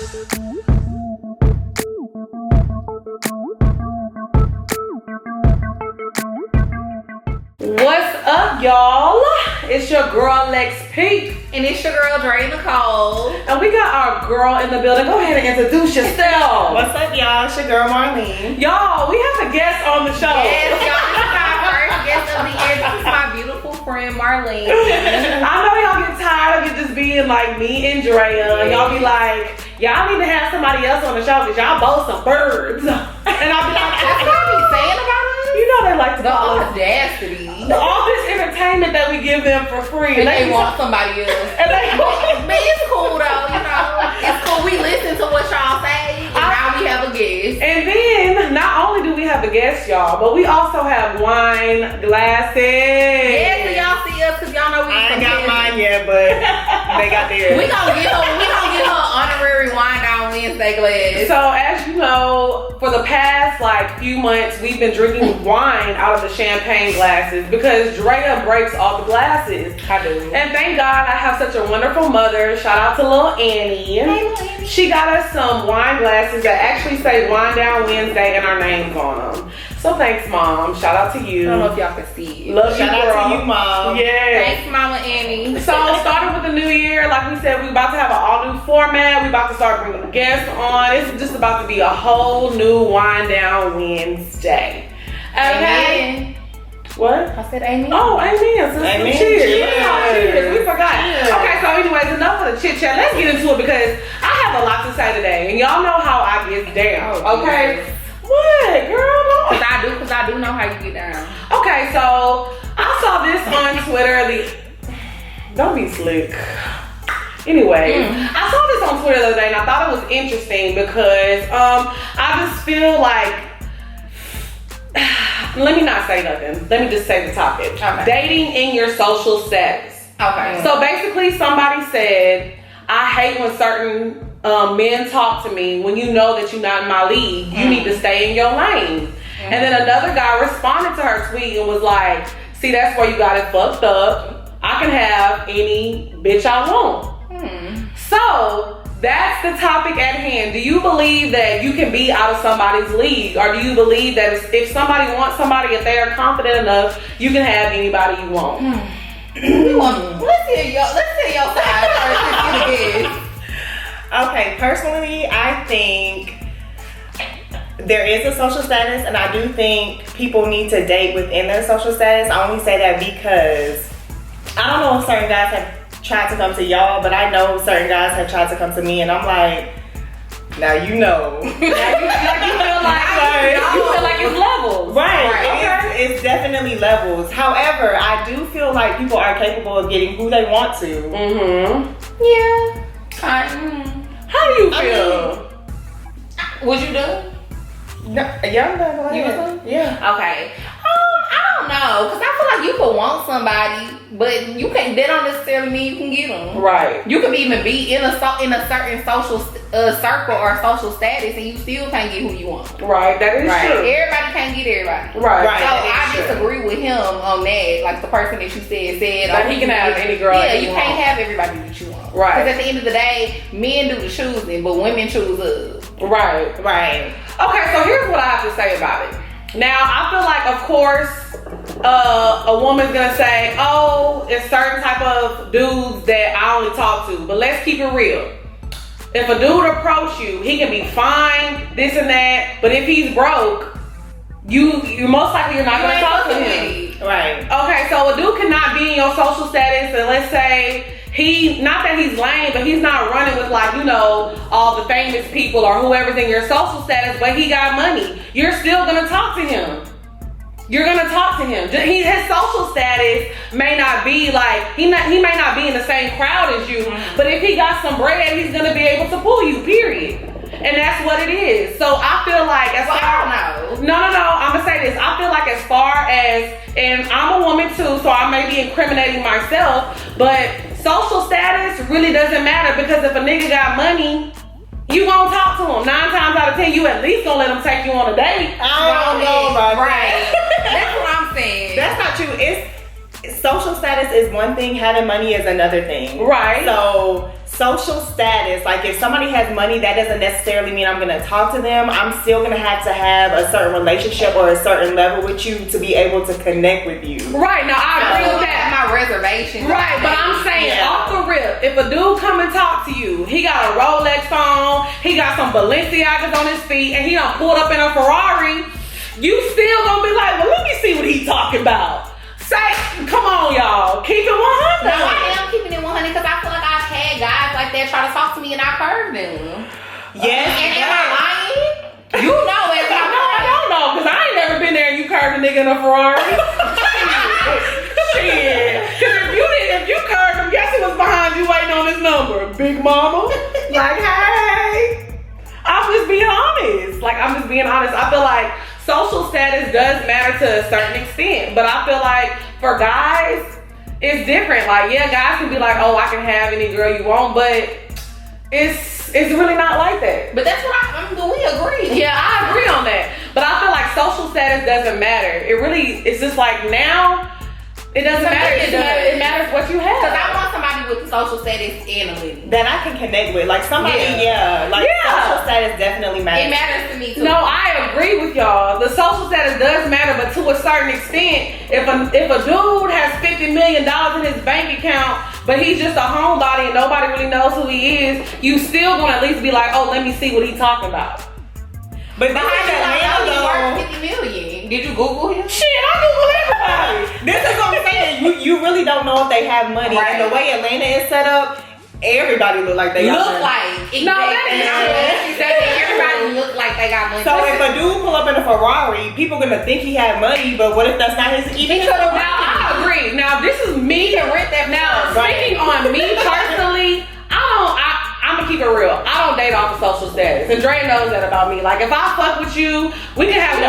What's up, y'all? It's your girl Lex P. And it's your girl Dre Nicole. And we got our girl in the building. Go ahead and introduce yourself. What's up, y'all? It's your girl Marlene. Y'all, we have a guest on the show. Yes, y'all, this is our first guest of the year. This is my beautiful friend Marlene. I know y'all get tired of it just being like me and Drea. Y'all be like, y'all need to have somebody else on the show because y'all both some birds. And I'll be like, that's what I be saying about us. You know they like to The call us audacity. all this entertainment that we give them for free. And they want somebody else. And they But it's cool though, you know. It's cool. We listen to what y'all say, and now we have a guest. And then, not only do we have a guest, y'all, but we also have wine glasses. Yeah, so y'all see us because y'all know we I ain't got mine yet, but they got theirs. We gonna get her honorary wine down Wednesday glass. So as you know, for the past few months, we've been drinking wine out of the champagne glasses because Drea breaks all the glasses. I do. And thank God I have such a wonderful mother. Shout out to little Annie. Hey, little Annie. She got us some wine glasses that actually say Wine Down Wednesday and our names on them. So thanks, Mom. Shout out to you. I don't know if y'all can see it. Love you, Shout girl. out to you, Mom. Yeah. Thanks, Mama Annie. So starting with the new year, like we said, we about to have an all new format. We about to start bringing guests on. It's just about to be a whole new Wind Down Wednesday. Okay. Amen. What? I said amen. Oh, amen. So Amen. Cheers. Cheers. Cheers. We forgot. Cheers. Okay, so anyways, enough of the chit chat. Let's get into it because I have a lot to say today, and y'all know how I get down. Oh, okay. yes. What, girl? No. Cause I do know how you get down. Okay, so I saw this on Twitter. Don't be slick. Anyway, I saw this on Twitter the other day and I thought it was interesting because I just feel like, let me not say nothing. Let me just say the topic. Okay. Dating in your social status. Okay. So basically somebody said, I hate when certain men talk to me when you know that you're not in my league. You need to stay in your lane. And then another guy responded to her tweet and was like, see, that's where you got it fucked up. I can have any bitch I want. So that's the topic at hand. Do you believe that you can be out of somebody's league? Or do you believe that if somebody wants somebody, if they are confident enough, you can have anybody you want? Let's hear your side first. Okay, personally, I think there is a social status, and I do think people need to date within their social status. I only say that because I don't know if certain guys have tried to come to y'all, but I know certain guys have tried to come to me, and I'm like, now you know. You feel like it's levels. Right. It's definitely levels. However, I do feel like people are capable of getting who they want to. Yeah. How do you feel? Would you do? No, yeah, go ahead. You was do? Yeah. Okay. I don't know, cause I feel like you could want somebody, but you can't. That don't necessarily mean you can get them. Right. You could even be in a certain social circle or social status, and you still can't get who you want. Right. That is true. Everybody can't get everybody. Right. So I disagree with him on that. Like the person that you said that he can have any girl. Yeah, you can't have everybody that you want. Right. Because at the end of the day, men do the choosing, but women choose us. Right. Okay, so here's what I have to say about it. Now, I feel like, of course, a woman's gonna say, oh, it's certain type of dudes that I only talk to. But let's keep it real. If a dude approach you, he can be fine, this and that. But if he's broke, you most likely you're not gonna talk to him. Right. Okay, so a dude cannot be in your social status, and let's say not that he's lame, but he's not running with all the famous people or whoever's in your social status, but he got money. You're still gonna talk to him. You're gonna talk to him. His social status may not be he may not be in the same crowd as you, but if he got some bread, he's gonna be able to pull you, period. And that's what it is. So I feel like No, I'm gonna say this. I feel like as far as, and I'm a woman too, so I may be incriminating myself, but social status really doesn't matter because if a nigga got money, you gonna talk to him. 9 times out of 10, you at least gonna let him take you on a date. I don't know about right. That's what I'm saying. That's not true. Social status is one thing, having money is another thing. Right. So social status, like if somebody has money, that doesn't necessarily mean I'm gonna talk to them. I'm still gonna have to have a certain relationship or a certain level with you to be able to connect with you. Right, now I agree with that. My reservation. Right, but I'm saying off the rip, if a dude come and talk to you, he got a Rolex on, he got some Balenciagas on his feet, and he done pulled up in a Ferrari, you still gonna be like, well, let me see what he talking about. Say, come on, y'all, keep it 100. No, I am keeping it 100 because I feel like I've had guys like that try to talk to me and I curved them. Yes. And am I lying? You know it. I don't know, because I ain't never been there and you curved a nigga in a Ferrari. Shit. Because if you curved him, guess who was behind you waiting on his number? Big mama. Like, hey. I'm just being honest. I feel like social status does matter to a certain extent, but I feel like for guys, it's different. Like, yeah, guys can be like, oh, I can have any girl you want, but it's really not like that. But that's what we agree. Yeah, I agree on that. But I feel like social status doesn't matter. It's just like now, it doesn't matter. It matters what you have. Because I want somebody with the social status and a living that I can connect with. Like somebody, social status definitely matters. It matters to me too. No, I agree with y'all. The social status does matter, but to a certain extent, if a dude has $50 million in his bank account, but he's just a homebody and nobody really knows who he is, you still gonna at least be like, oh, let me see what he's talking about. But how do you know he worth $50 million? Did you Google him? Shit, I Google everybody. This is what I'm saying. You really don't know if they have money. Right. And the way Atlanta is set up, everybody look like they got money. Everybody look like they got money. So if a dude pull up in a Ferrari, people gonna think he had money, but what if that's not his even? Now I agree. Now this is me. Speaking on me personally, I'm gonna keep it real. I don't date off of social status, and Dre knows that about me. Like if I fuck with you, we can have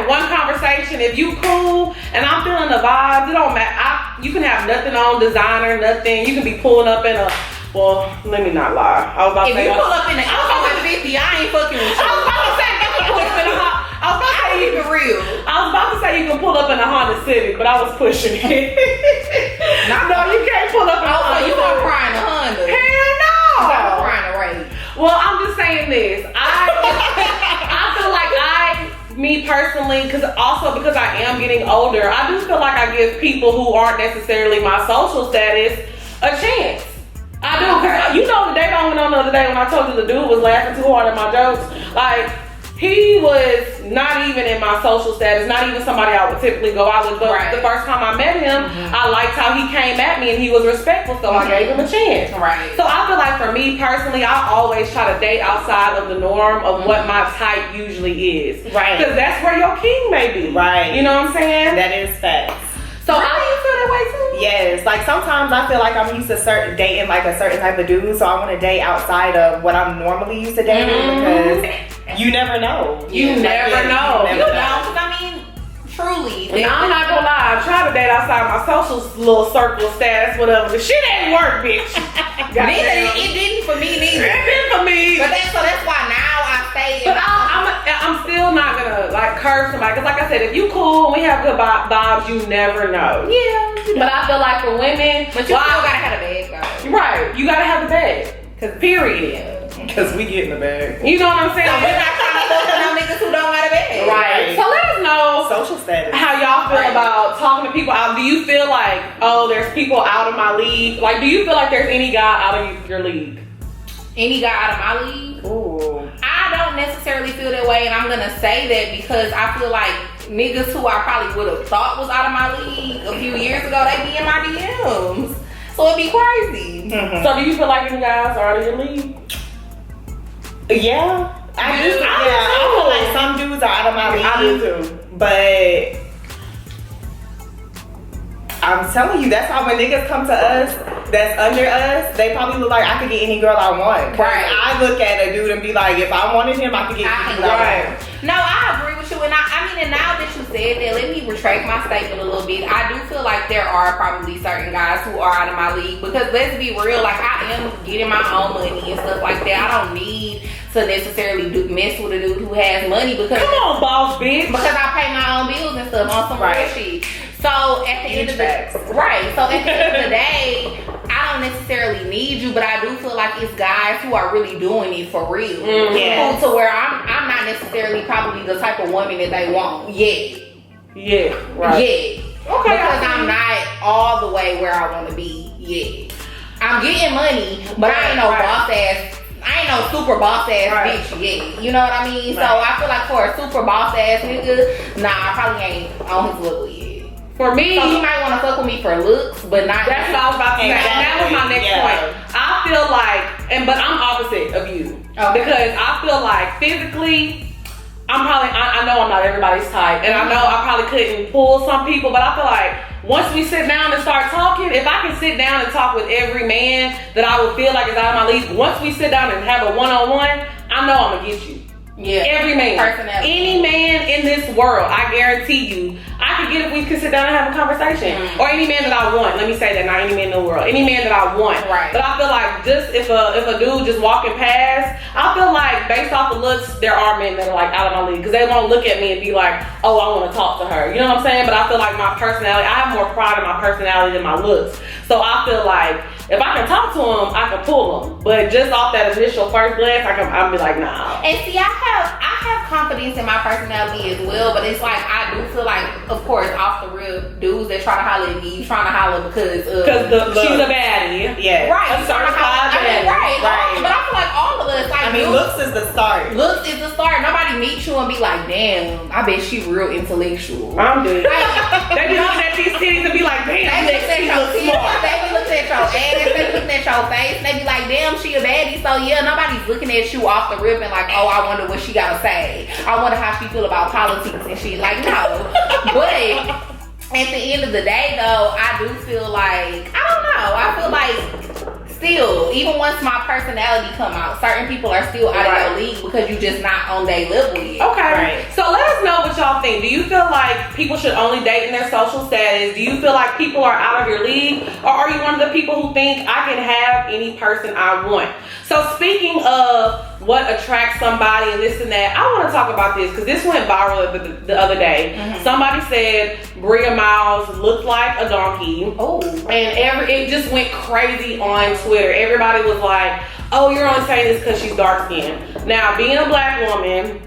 one conversation. If you cool and I'm feeling the vibes, it don't matter. You can have nothing on designer, nothing. You can be pulling up in a. Well, let me not lie. I was about to say. If you pull up in the 50, I ain't fucking with you. I was about to say you can pull up in a Honda. I was about to say you can pull up in a Honda Civic, but I was pushing it. No, you can't pull up in a Honda. You gonna cry in a Honda? Hell no. I'm crying a race. Well, I'm just saying this. I feel like me personally, because I am getting older, I do feel like I give people who aren't necessarily my social status a chance. I do, because you know the date I went on the other day when I told you the dude was laughing too hard at my jokes. Like, he was not even in my social status, not even somebody I would typically go out with. But the first time I met him, I liked how he came at me and he was respectful, so I gave him a chance. Right. So I feel like for me personally, I always try to date outside of the norm of what my type usually is. Right. Because that's where your king may be. Right. You know what I'm saying? That is facts. So how do you feel that way too? Yes, like sometimes I feel like I'm used to dating like a certain type of dude, so I want to date outside of what I'm normally used to dating because you never know. You never know. You know, because I mean, truly. I'm not gonna lie, I try to date outside my social little circle status, whatever. The shit ain't work, bitch. It didn't for me neither. It didn't for me. But that's why now I stay. But I'm still not gonna like curve somebody, because like I said, if you cool and we have good vibes, you never know. Yeah. But I feel like for women, but you still gotta have a bag, though. Right, you gotta have the bag. Cause period. Because we get in the bag. You know what I'm saying? We're not trying to look at no niggas who don't got a bag. Right. So let us know social status. How y'all feel about talking to people out. Do you feel like, oh, there's people out of my league? Like, do you feel like there's any guy out of your league? Any guy out of my league? Ooh. I don't necessarily feel that way, and I'm gonna say that because I feel like niggas who I probably would have thought was out of my league a few years ago, they be in my DMs. So it'd be crazy. So do you feel like any guys are out of your league? Yeah. I feel like some dudes are out of my league. I do too. But I'm telling you, that's how when niggas come to us that's under us, they probably look like I could get any girl I want. Right. I look at a dude and be like, if I wanted him, I could get any girl I want. No, I agree with you. And I mean, and now that you said that, let me retract my statement a little bit. I do feel like there are probably certain guys who are out of my league because let's be real, like I am getting my own money and stuff like that. I don't need to necessarily mess with a dude who has money because come on, boss bitch. Because I pay my own bills and stuff on some real shit. So at the end of the day, I don't don't necessarily need you, but I do feel like it's guys who are really doing it for real. Yes. To where I'm not necessarily probably the type of woman that they want yet. Yeah, right. Yeah. Okay. Because I'm not all the way where I want to be yet. I'm getting money, but I ain't no boss ass. I ain't no super boss ass bitch yet. You know what I mean? So I feel like for a super boss ass nigga, nah, I probably ain't on his level yet. For me, so he might want to fuck with me for looks, but not. That's what I was about to say. And that was my next point. I feel like, but I'm opposite of you. Because I feel like physically, I know I'm not everybody's type. And I know I probably couldn't pull some people, but I feel like once we sit down and start talking, if I can sit down and talk with every man that I would feel like is out of my league, once we sit down and have a one-on-one, I know I'm gonna get you. Yeah. Every man. Personality. Any man in this world, I guarantee you, I could get if we could sit down and have a conversation. Or any man that I want. Let me say that, not any man in the world. Any man that I want. Right. But I feel like just if a dude just walking past, I feel like based off the looks, there are men that are like out of my league. Because they won't look at me and be like, oh, I want to talk to her. You know what I'm saying? But I feel like my personality, I have more pride in my personality than my looks. So I feel like if I can talk to him, I can pull him. But just off that initial first glance, I'll be like, nah. And see, I have confidence in my personality as well, but it's like I do feel like, of course, off the real dudes that try to holler at me, trying to holler because she's a baddie. Yeah. Right. A certified baddie. Right. But I feel like all of us, like, looks is the start. Looks is the start. Nobody meets you and be like, damn, I bet she real intellectual. I'm dead. They be looking at these titties and be like, damn, they look smart. They be looking at your ass, they be looking at your face, and they be like, damn, she a baddie. So yeah, nobody's looking at you off the rip and like, oh, I wonder what she gotta say. I wonder how she feel about politics and shit. Like, no. But at the end of the day, though, I do feel like, I don't know. I feel like still, even once my personality come out, certain people are still out of your league because you just not on their level yet. Okay. Right. So let us know what y'all think. Do you feel like people should only date in their social status? Do you feel like people are out of your league? Or are you one of the people who think I can have any person I want? So speaking of what attracts somebody and this and that, I want to talk about this because this went viral the other day. Somebody said Bria Miles looked like a donkey. Oh. And it just went crazy on Twitter. Everybody was like, oh, you're only saying this because she's dark skinned. Now, being a black woman,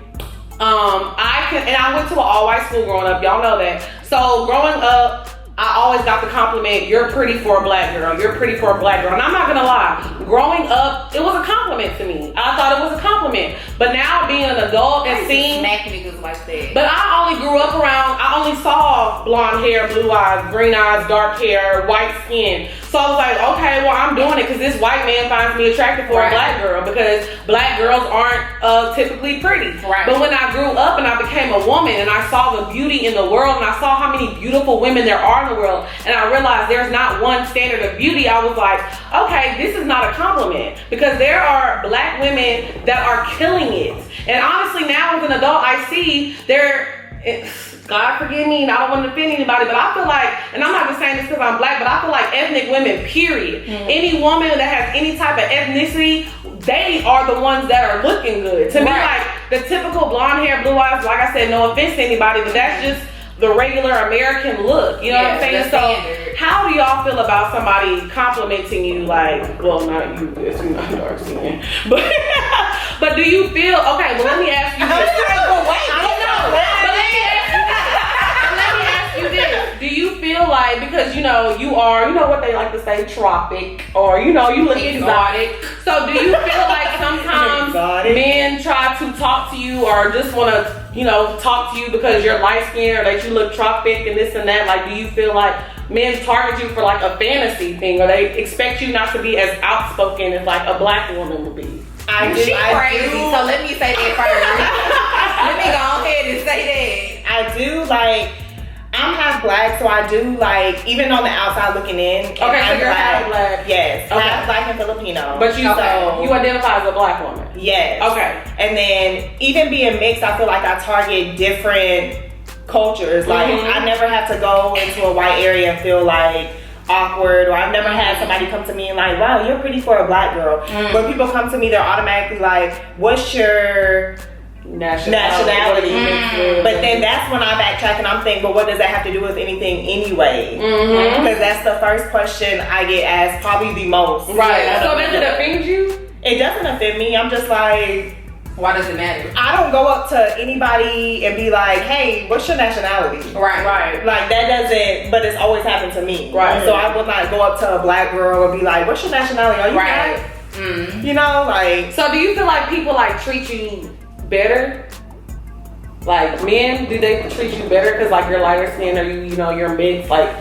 I went to an all-white school growing up. Y'all know that. So growing up, I always got the compliment, you're pretty for a black girl. You're pretty for a black girl. And I'm not gonna lie, growing up, it was a compliment to me. I thought it was a compliment. But now being an adult and seeing smack niggas like that. But I only grew up I only saw blonde hair, blue eyes, green eyes, dark hair, white skin. So I was like, okay, well, I'm doing it because this white man finds me attractive for a black girl because black girls aren't typically pretty. Right. But when I grew up and I became a woman and I saw the beauty in the world and I saw how many beautiful women there are in the world and I realized there's not one standard of beauty, I was like, okay, this is not a compliment because there are black women that are killing it. And honestly, now as an adult, I see God forgive me, and I don't want to offend anybody, but I feel like, and I'm not just saying this because I'm black, but I feel like ethnic women, period. Any woman that has any type of ethnicity, they are the ones that are looking good. To me, like the typical blonde hair, blue eyes, like I said, no offense to anybody, but that's just the regular American look. You know what I'm saying? So how do y'all feel about somebody complimenting you like, well, not you, because you're not dark skinned, but do you feel, okay, well, let me ask you this. I don't know, but let me ask you this. Do you feel like, because you know, you are, you know what they like to say, tropic, or you know, you look exotic. So do you feel like sometimes men try to talk to you or just want to, you know, talk to you because you're light skinned or that you look tropic and this and that? Like, do you feel like men target you for like a fantasy thing or they expect you not to be as outspoken as like a black woman would be? She crazy, so let me say that first. Let me go ahead and say that. I do like, I'm half black, so I do like, even on the outside looking in. Okay, so you're half black. Yes, okay. Half black and Filipino. But you identify as a black woman. Yes. Okay. And then even being mixed, I feel like I target different cultures. Like I never have to go into a white area and feel like awkward, or I've never had somebody come to me and like, wow, you're pretty for a black girl. When people come to me, they're automatically like, what's your nationality. But then that's when I backtrack and I'm thinking, but what does that have to do with anything anyway? Because that's the first question I get asked probably the most. Right. So does it offend you? It doesn't offend me. I'm just like, why does it matter? I don't go up to anybody and be like, hey, what's your nationality? Right. Like that doesn't, but it's always happened to me. Right. So I would not go up to a black girl and be like, what's your nationality? Are you black? You know, like. So do you feel like people like treat you better? Like men, do they treat you better because like you're lighter skin or you know you're mixed? Like,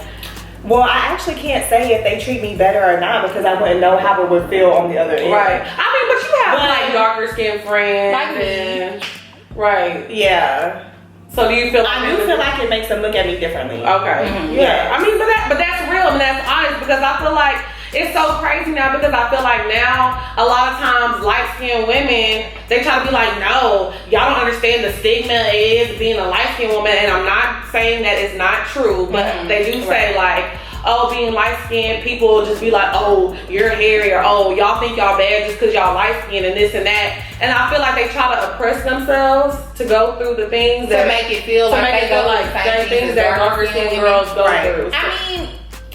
well, I actually can't say if they treat me better or not because I wouldn't know how it would feel on the other end. Right. I mean, but you have like darker skin friends, like me. Right. Yeah. So do you feel? I do feel like it makes them look at me differently. Okay. Yeah. I mean, but that's real and that's honest because I feel like. It's so crazy now because I feel like now a lot of times light-skinned women, they try to be like, no, y'all don't understand the stigma it is being a light-skinned woman, and I'm not saying that it's not true, but they do say like, oh, being light-skinned, people will just be like, oh, you're hairy, or oh, y'all think y'all bad just because y'all light-skinned and this and that. And I feel like they try to oppress themselves to go through the things to make it feel like they go like the things that darker-skinned girls go through. I mean,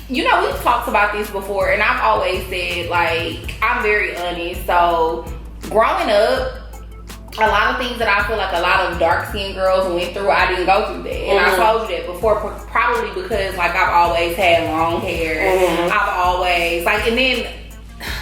you know, we've talked about this before, and I've always said, like, I'm very honest. So, growing up, a lot of things that I feel like a lot of dark-skinned girls went through, I didn't go through that. And I told you that before, probably because, like, I've always had long hair. I've always, like, and then,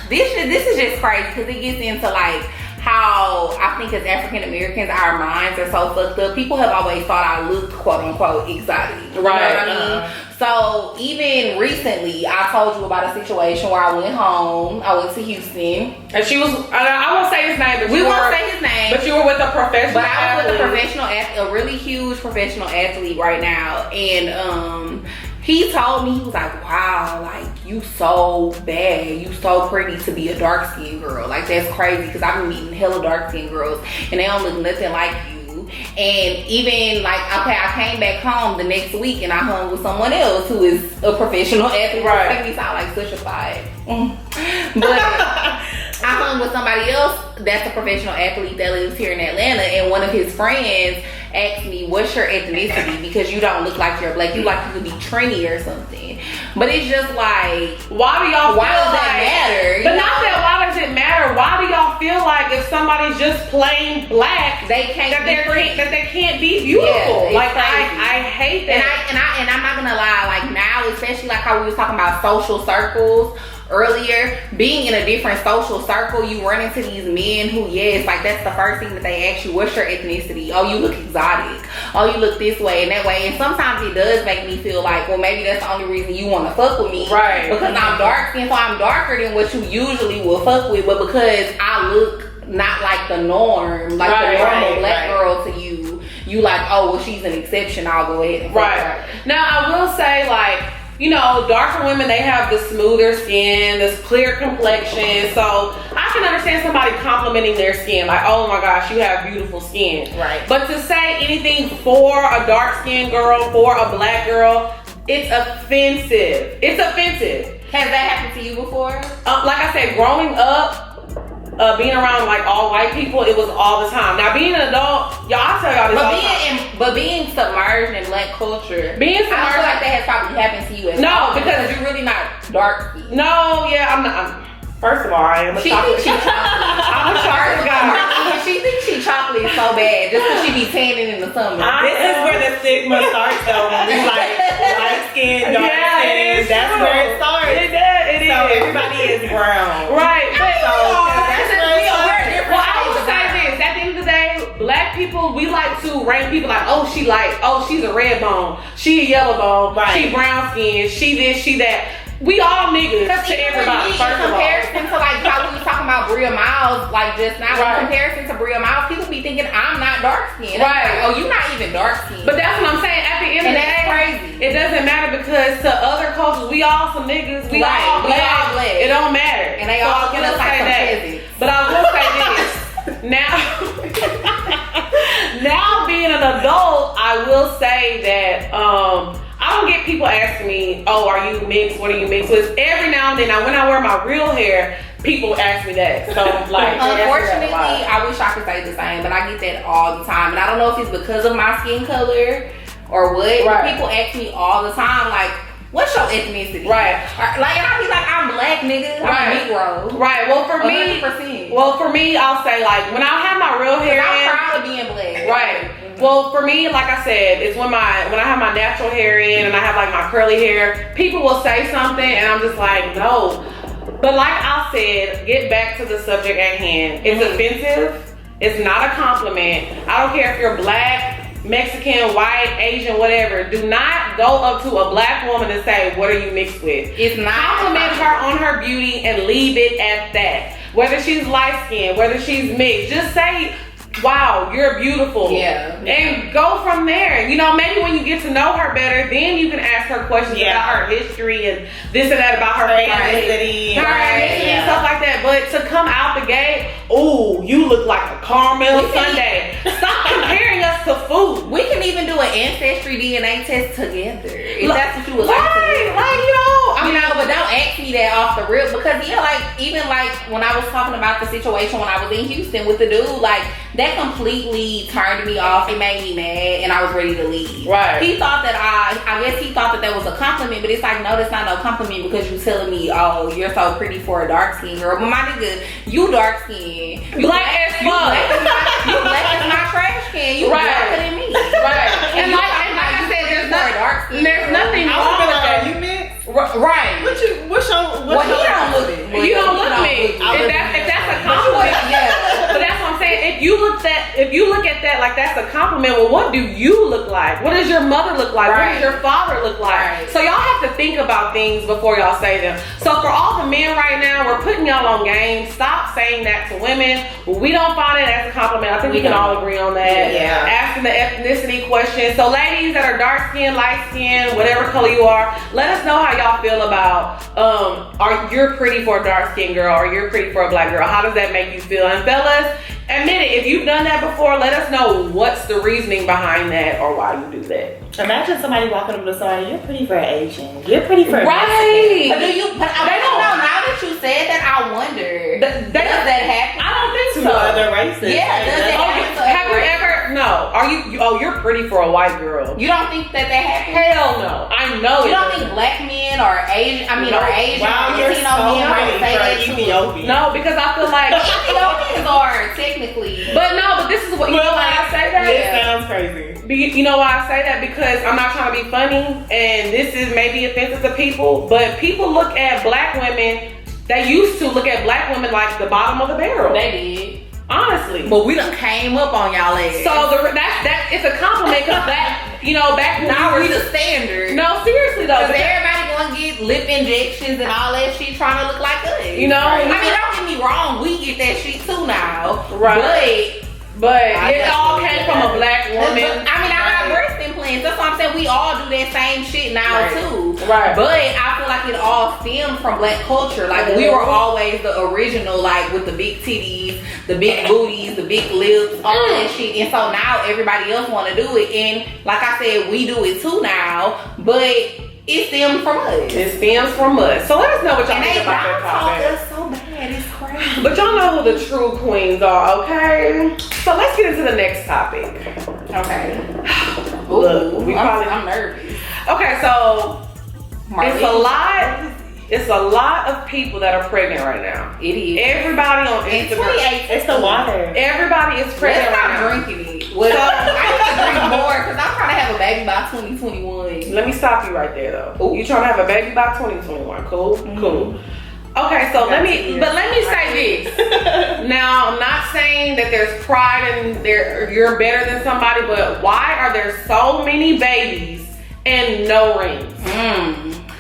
this is just crazy, because it gets into, like, how I think as African Americans, our minds are so fucked up. People have always thought I looked quote unquote exotic. You know what I mean? So even recently, I told you about a situation where I went home. I went to Houston, and she was. I won't say his name, but we won't say his name. But you were with a professional. But I was with a professional, a really huge professional athlete right now, and he told me, he was like, wow, like, you so bad. You so pretty to be a dark-skinned girl. Like, that's crazy because I've been meeting hella dark-skinned girls and they don't look nothing like you. And even, like, okay, I came back home the next week and I hung with someone else who is a professional athlete. Right. Make me sound like such a five. But I hung with somebody else that's a professional athlete that lives here in Atlanta, and one of his friends asked me, what's your ethnicity? Because you don't look like you're black. You like you could be Trini or something. But it's just like, why does that matter? But not that why does it matter? Why do y'all feel like if somebody's just plain black, they can't that they can't be beautiful? Yeah, like I hate that. And I'm not gonna lie, like now, especially like how we was talking about social circles earlier, being in a different social circle, you run into these men who, yes, like that's the first thing that they ask you, what's your ethnicity? Oh, you look exotic. Oh, you look this way and that way. And sometimes it does make me feel like, well, maybe that's the only reason you want to fuck with me. Right. Because I'm dark skinned, so I'm darker than what you usually will fuck with, but because I look not like the norm, like the normal black girl to you, you like, oh, well, she's an exception, I'll go ahead and fuck her. Now, I will say, like, you know, darker women, they have the smoother skin, this clear complexion. So I can understand somebody complimenting their skin. Like, oh my gosh, you have beautiful skin. Right. But to say anything for a dark-skinned girl, for a black girl, it's offensive. It's offensive. Has that happened to you before? Like I said, growing up, being around like all white people, it was all the time. Now being an adult, y'all, I tell y'all this but being submerged in black culture, being submerged, I feel like that has probably happened to you as well. No, because you're really not dark. No, yeah, I'm not. First of all, I am a chocolate. I'm a chocolate guy. She thinks she chocolate so bad just because she be tanning in the summer. This is where the stigma starts though. When we like light skin, dark skin. That's where it starts. It does. It is. So everybody is brown. Right. But well, I will say this. At the end of the day, black people, we like to rank people like, oh, she light. Oh, she's a red bone. She a yellow bone. Right. She brown skin. She this, she that. We all niggas to everybody. In comparison to like how we was talking about Bria Miles, like just now, in comparison to Bria Miles, people be thinking I'm not dark skinned. Right. Like, oh, you're not even dark skinned. But that's what I'm saying. At the end of the day, crazy. It doesn't matter because to other cultures, we all some niggas. We all black. It don't matter. And they all get us like some peasants. But I will say this. Now being an adult, I will say that I don't get people asking me, oh, are you mixed? What are you mixed with? Every now and then, when I wear my real hair, people ask me that. So like, unfortunately, I wish I could say the same, but I get that all the time, and I don't know if it's because of my skin color or what. Right. People ask me all the time, like, what's your ethnicity? Right. Like, and I be like, I'm black, nigga. I'm a Negro. Right. Well, for 100%. me, I'll say, like, when I have my real hair, I'm proud of being black. Right. Well, for me, like I said, it's when I have my natural hair in and I have like my curly hair, people will say something and I'm just like, no. But like I said, get back to the subject at hand. It's offensive. It's not a compliment. I don't care if you're black, Mexican, white, Asian, whatever. Do not go up to a black woman and say, what are you mixed with? It's not. Compliment her on her beauty and leave it at that. Whether she's light skinned, whether she's mixed, just say, wow, you're beautiful. Yeah. And go from there. You know, maybe when you get to know her better, then you can ask her questions about her history and this and that about her ethnicity and stuff like that. But to come out the gate, ooh, you look like a caramel sundae. Stop comparing us to food. We can even do an ancestry DNA test together if that's what you would like to do. Like, you know, but don't ask me that off the rip because like even like when I was talking about the situation when I was in Houston with the dude, like that completely turned me off. It made me mad and I was ready to leave. Right. He thought that I guess he thought that was a compliment, but it's like, no, that's not no compliment because you telling me, oh, you're so pretty for a dark skin girl. But my nigga, you dark skin. You black as fuck. You black as my trash can. You blacker than me. Right. And like I said, there's nothing wrong with that. You mix? Right. What's your You don't look me. If that's a compliment, But that's what I'm saying. If you look at that like that's a compliment, well, what do you look like? What does your mother look like? What does your father look like? So y'all have to think about things before y'all say them. So for all the men right now, we're putting y'all on game. Stop saying that to women. We don't find it as a compliment. I think we can all agree on that. Yeah. Asking the ethnicity question. So ladies that are dark skinned, light skinned, whatever color you are, let us know how y'all feel about are you're pretty for a dark skinned girl or you're pretty for a black girl. How does that make you feel? And fellas, admit it, if you've done that before, let us know what's the reasoning behind that or why you do that. Imagine somebody walking up to somebody, you're pretty for an Asian, you're pretty for a Mexican. But I don't know, now that you said that, I wonder, does that happen? I don't think to so. Other races. Yeah, does it happen? Have you ever, no, you're pretty for a white girl. You don't think that happens? Hell no, I know you don't think black men or Asian, or Asian, wow, you're so men say that Ethiopian. No, because I feel like Ethiopians are technically. But this is what, you know why I say that? It sounds crazy. You know why I say that? Because I'm not trying to be funny, and this is maybe offensive to people, but people look at black women, they used to look at black women like the bottom of the barrel. They did. Honestly. But we done came up on y'all ass. So that it's a compliment because back now we the standard. No, seriously though. Because everybody gonna get lip injections and all that shit trying to look like us. You know? Right. I mean, don't get me wrong, we get that shit too now. Right. But it all came from a black woman. I mean, I got breast implants. That's what I'm saying. We all do that same shit now too. Right. But I feel like it all stemmed from black culture. Like we were always the original, like with the big titties, the big booties, the big lips, all that shit. And so now everybody else want to do it. And like I said, we do it too now. But it stems from us. It stems from us. So let us know what y'all think about that topic. Us so bad, it's crazy. But y'all know who the true queens are, okay? So let's get into the next topic. Okay. Look, I'm nervous. Okay, so Marlene. It's a lot of people that are pregnant right now. It is. Everybody on Instagram. It's the water. Everybody is pregnant right now. Let's stop drinking it. Well, I need to drink more because I'm trying to have a baby by 2021. Let me stop you right there though. You trying to have a baby by 2021? Cool, cool. Okay, so let me say this. Now, I'm not saying that there's pride in you're better than somebody, but why are there so many babies and no rings?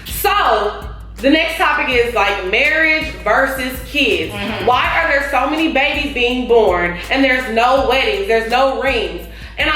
So the next topic is like marriage versus kids. Why are there so many babies being born and there's no weddings, there's no rings? And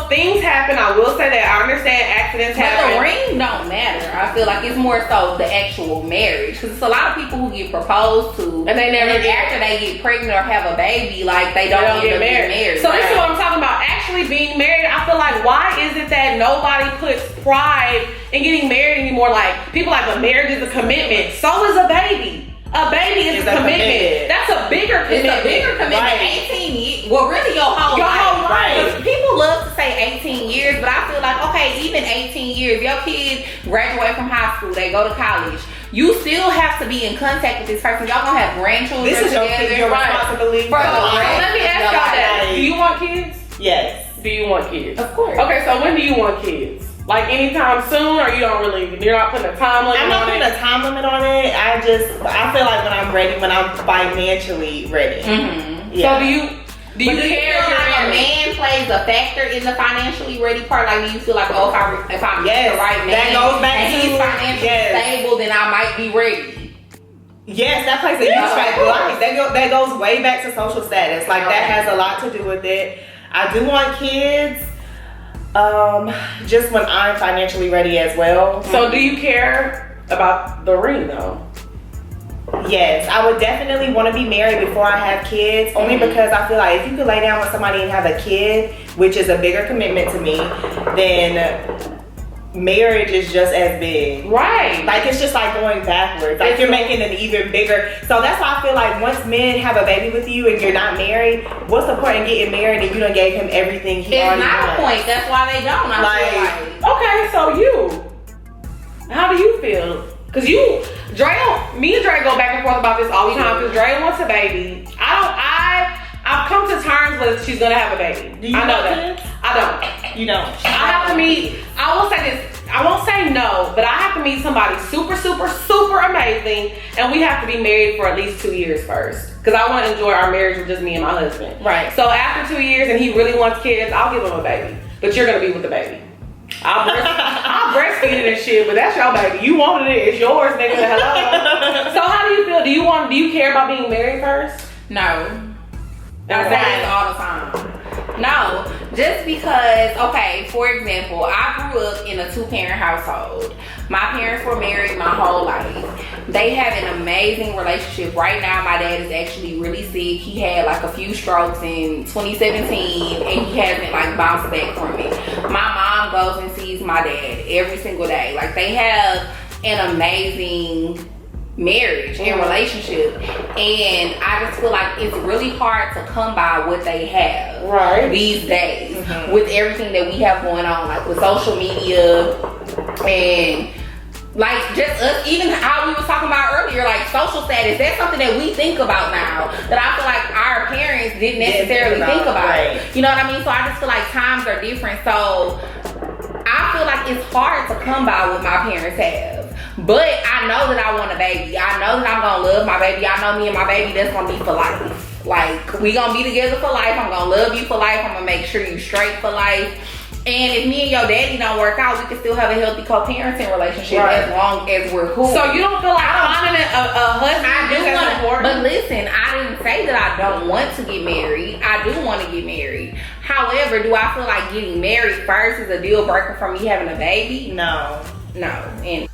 things happen. I will say that. I understand accidents happen. But the ring don't matter. I feel like it's more so the actual marriage. Because it's a lot of people who get proposed to. And they never after they get pregnant or have a baby, like they don't get married. So this is what I'm talking about. Actually being married, I feel like why is it that nobody puts pride in getting married anymore? Like people like a marriage is a commitment. So is a baby. A baby is a commitment. That's a bigger commitment. It's a bigger commitment. Right. 18 years. Well, really your whole life. Right. People love to say 18 years, but I feel like, okay, even 18 years, your kid graduate from high school, they go to college. You still have to be in contact with this person. Y'all gonna have grandchildren This is together. your responsibility. For So life. let me ask y'all that. Do you want kids? Yes. Do you want kids? Of course. Okay, so when do you want kids? Like anytime soon, or you're not putting a time limit I'm not on putting it? a time limit on it. I feel like when I'm ready, when I'm financially ready. Mm-hmm. Yeah. So do you Do you care feel if like you're a man plays a factor in the financially ready part? Like, do you feel like, oh, if I'm Yes, the right man that goes back and to- he's financially yes. stable, then I might be ready? Yes, that plays a huge factor. Like, that goes way back to social status. Like, that has a lot to do with it. I do want kids, just when I'm financially ready as well. So do you care about the ring though? Yes, I would definitely want to be married before I have kids, only because I feel like if you could lay down with somebody and have a kid, which is a bigger commitment to me, then marriage is just as big. Right. Like, it's just like going backwards. Like, you're making an even bigger. So that's why I feel like once men have a baby with you and you're not married, what's the point in getting married and you done gave him everything he It's already not wants? a point. That's why they don't. I feel like. Okay, so how do you feel? Cause me and Dre go back and forth about this all the time. Cause Dre wants a baby. I've come to terms with she's gonna have a baby. Do you I know want that. kids? I don't. You don't. I have to meet. I will say this. I won't say no, but I have to meet somebody super, super, super amazing, and we have to be married for at least 2 years first. Cause I want to enjoy our marriage with just me and my husband. Right. So after 2 years, and he really wants kids, I'll give him a baby. But you're gonna be with the baby. I'll breastfeed it and shit, but that's your baby. You wanted it, it's yours, nigga. Hello. So how do you feel? Do you care about being married first? No. I say this all the time. No, just because, okay, for example, I grew up in a 2-parent household. My parents were married my whole life. They have an amazing relationship. Right now, my dad is actually really sick. He had like a few strokes in 2017 and he hasn't like bounced back from it. My mom goes and sees my dad every single day. Like, they have an amazing marriage and relationship, and I just feel like it's really hard to come by what they have these days with everything that we have going on, like with social media and like just us, even how we was talking about earlier, like social status. That's something that we think about now that I feel like our parents didn't necessarily think about. Right. You know what I mean? So I just feel like times are different. So I feel like it's hard to come by what my parents have. But I know that I want a baby. I know that I'm gonna love my baby. I know me and my baby, that's gonna be for life. Like, we gonna be together for life. I'm gonna love you for life. I'm gonna make sure you straight for life. And if me and your daddy don't work out, we can still have a healthy co-parenting relationship as long as we're cool. So you don't feel like finding a husband is important? But listen, I didn't say that I don't want to get married. I do want to get married. However, do I feel like getting married first is a deal breaker for me having a baby? No. No. And